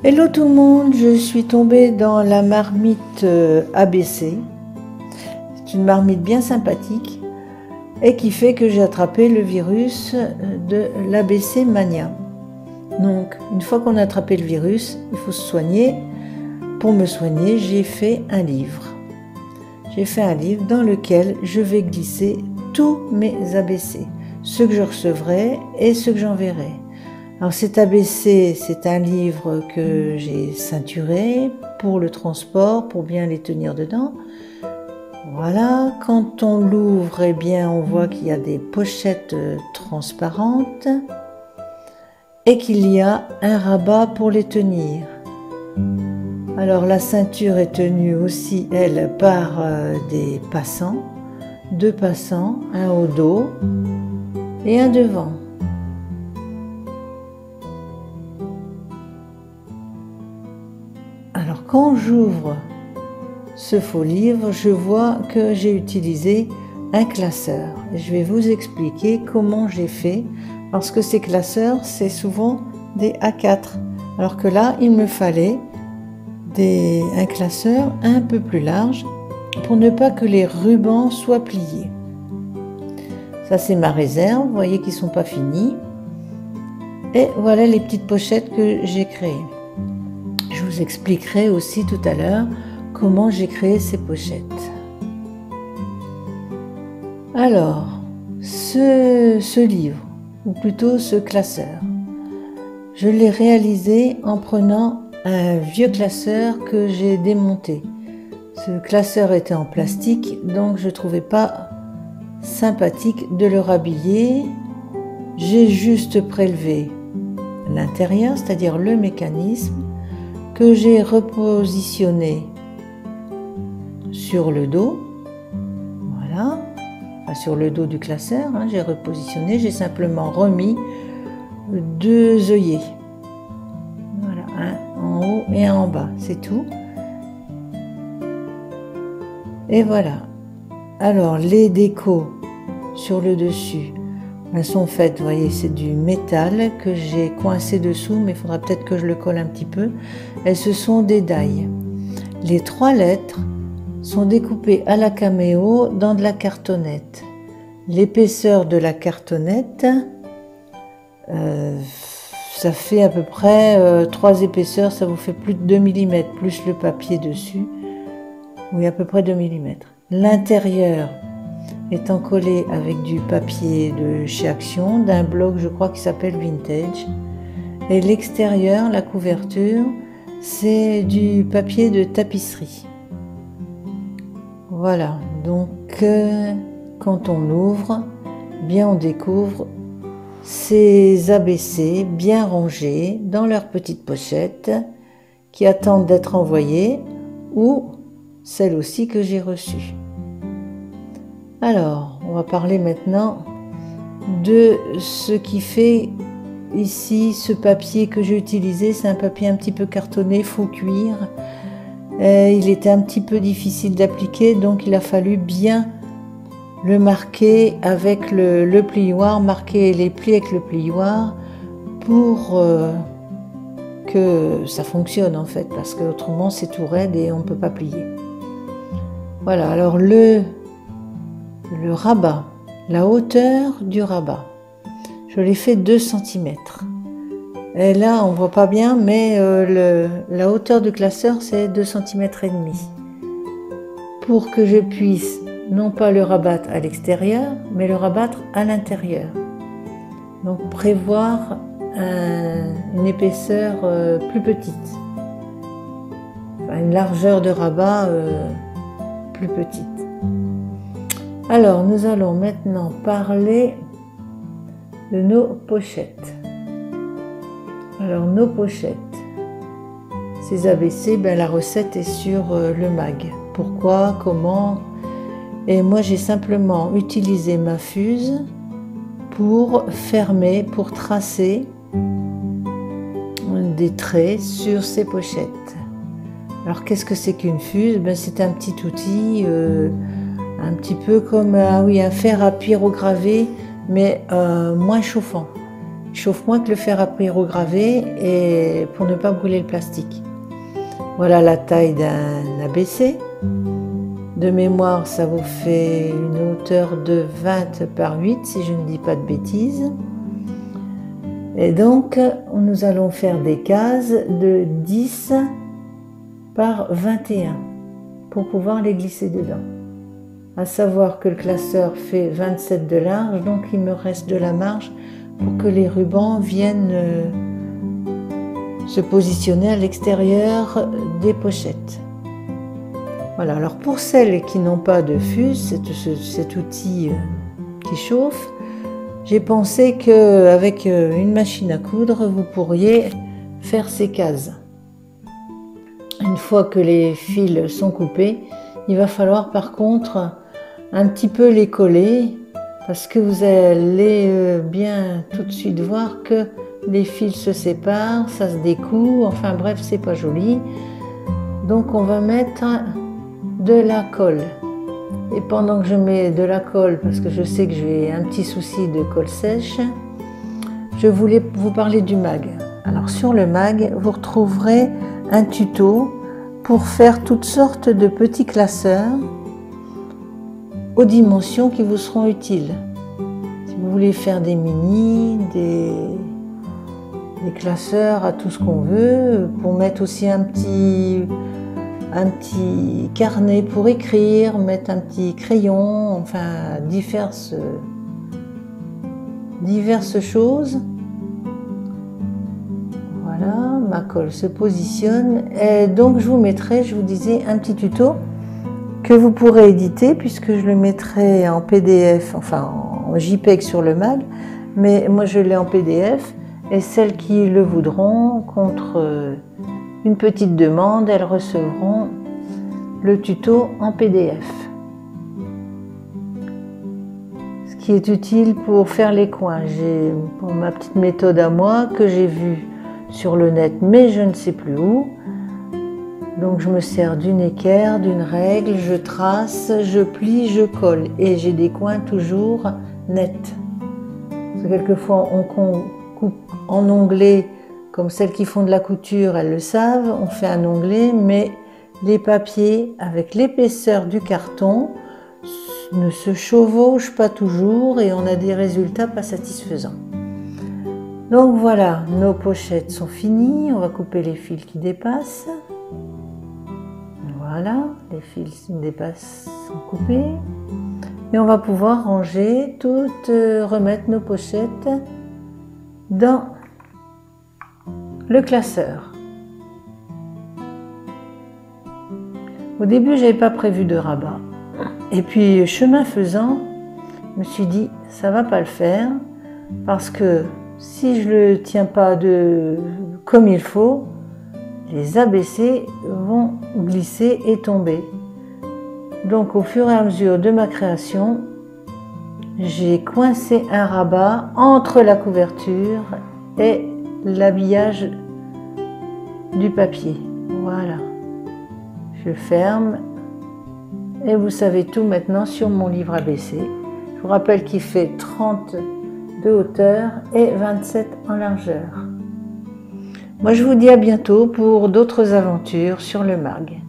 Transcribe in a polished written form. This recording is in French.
Hello tout le monde, je suis tombée dans la marmite ABC. C'est une marmite bien sympathique et qui fait que j'ai attrapé le virus de l'ABC Mania. Donc une fois qu'on a attrapé le virus, il faut se soigner. Pour me soigner, j'ai fait un livre. J'ai fait un livre dans lequel je vais glisser tous mes ABC, ceux que je recevrai et ceux que j'enverrai. Alors cet ABC, c'est un livre que j'ai ceinturé pour le transport, pour bien les tenir dedans. Voilà, quand on l'ouvre, eh bien, on voit qu'il y a des pochettes transparentes et qu'il y a un rabat pour les tenir. Alors la ceinture est tenue aussi, elle, par des passants, 2 passants, un au dos et un devant. Alors quand j'ouvre ce faux livre, je vois que j'ai utilisé un classeur. Je vais vous expliquer comment j'ai fait, parce que ces classeurs, c'est souvent des A4. Alors que là, il me fallait un classeur un peu plus large pour ne pas que les rubans soient pliés. Ça, c'est ma réserve. Vous voyez qu'ils ne sont pas finis. Et voilà les petites pochettes que j'ai créées. Je vous expliquerai aussi tout à l'heure comment j'ai créé ces pochettes. Alors, ce livre, ou plutôt ce classeur, je l'ai réalisé en prenant un vieux classeur que j'ai démonté. Ce classeur était en plastique, donc je ne trouvais pas sympathique de le rhabiller. J'ai juste prélevé l'intérieur, c'est-à-dire le mécanisme, que j'ai repositionné sur le dos, voilà, enfin, sur le dos du classeur, hein, j'ai repositionné, j'ai simplement remis 2 œillets, voilà, un en haut et un en bas, c'est tout. Et voilà. Alors les décos sur le dessus, elles sont faites, vous voyez, c'est du métal que j'ai coincé dessous, mais il faudra peut-être que je le colle un petit peu. Et ce sont des die. Les 3 lettres sont découpées à la caméo dans de la cartonnette. L'épaisseur de la cartonnette, ça fait à peu près 3 épaisseurs, ça vous fait plus de 2 mm, plus le papier dessus. Oui, à peu près 2 mm. L'intérieur étant collé avec du papier de chez Action, d'un blog je crois qui s'appelle Vintage. Et l'extérieur, la couverture, c'est du papier de tapisserie. Voilà, donc quand on ouvre, bien on découvre ces ABC bien rangés dans leurs petites pochettes qui attendent d'être envoyées, ou celles aussi que j'ai reçues. Alors, on va parler maintenant de ce qui fait ici ce papier que j'ai utilisé. C'est un papier un petit peu cartonné, faux cuir. Il était un petit peu difficile d'appliquer, donc il a fallu bien le marquer avec le plioir, marquer les plis avec le plioir pour que ça fonctionne en fait, parce que autrement c'est tout raide et on ne peut pas plier. Voilà, alors le rabat, la hauteur du rabat, je l'ai fait 2 cm. Et là, on ne voit pas bien, mais la hauteur du classeur, c'est 2 cm et demi. Pour que je puisse non pas le rabattre à l'extérieur, mais le rabattre à l'intérieur. Donc prévoir une épaisseur plus petite, enfin, une largeur de rabat plus petite. Alors, nous allons maintenant parler de nos pochettes. Alors, nos pochettes, ces ABC, ben, la recette est sur le mag. Pourquoi, comment? Et moi, j'ai simplement utilisé ma fuse pour fermer, pour tracer des traits sur ces pochettes. Alors, qu'est-ce que c'est qu'une fuse? Ben, c'est un petit outil... un petit peu comme un fer à pyrograver, mais moins chauffant. Il chauffe moins que le fer à pyrograver et pour ne pas brûler le plastique. Voilà la taille d'un ABC. De mémoire, ça vous fait une hauteur de 20 par 8, si je ne dis pas de bêtises. Et donc, nous allons faire des cases de 10 par 21 pour pouvoir les glisser dedans. À savoir que le classeur fait 27 de large, donc il me reste de la marge pour que les rubans viennent se positionner à l'extérieur des pochettes. Voilà, alors pour celles qui n'ont pas de fuse, cet outil qui chauffe, j'ai pensé qu'avec une machine à coudre, vous pourriez faire ces cases. Une fois que les fils sont coupés, il va falloir par contre un petit peu les coller parce que vous allez bien tout de suite voir que les fils se séparent, ça se découd, enfin bref, c'est pas joli. Donc on va mettre de la colle. Et pendant que je mets de la colle, parce que je sais que j'ai un petit souci de colle sèche, je voulais vous parler du mag. Alors sur le mag, vous retrouverez un tuto pour faire toutes sortes de petits classeurs aux dimensions qui vous seront utiles. Si vous voulez faire des mini, des classeurs à tout ce qu'on veut, pour mettre aussi un petit carnet pour écrire, mettre un petit crayon, enfin diverses choses. Voilà, ma colle se positionne et donc je vous mettrai, je vous disais, un petit tuto que vous pourrez éditer puisque je le mettrai en PDF, enfin en JPEG sur le mag, mais moi je l'ai en PDF et celles qui le voudront contre une petite demande, elles recevront le tuto en PDF. Ce qui est utile pour faire les coins, j'ai pour ma petite méthode à moi que j'ai vue sur le net, mais je ne sais plus où. Donc je me sers d'une équerre, d'une règle, je trace, je plie, je colle et j'ai des coins toujours nets. Parce que quelquefois on coupe en onglet. Comme celles qui font de la couture, elles le savent, on fait un onglet, mais les papiers, avec l'épaisseur du carton, ne se chevauchent pas toujours et on a des résultats pas satisfaisants. Donc voilà, nos pochettes sont finies, on va couper les fils qui dépassent. Voilà, les fils qui dépassent sont coupés. Et on va pouvoir ranger toutes, remettre nos pochettes dans le classeur. Au début, je n'avais pas prévu de rabat. Et puis, chemin faisant, je me suis dit, ça va pas le faire, parce que si je le tiens pas comme il faut, les ABC vont glisser et tomber. Donc, au fur et à mesure de ma création, j'ai coincé un rabat entre la couverture et l'habillage du papier. Voilà. Je ferme et vous savez tout maintenant sur mon livre ABC. Je vous rappelle qu'il fait 30 de hauteur et 27 en largeur. Moi je vous dis à bientôt pour d'autres aventures sur le mag.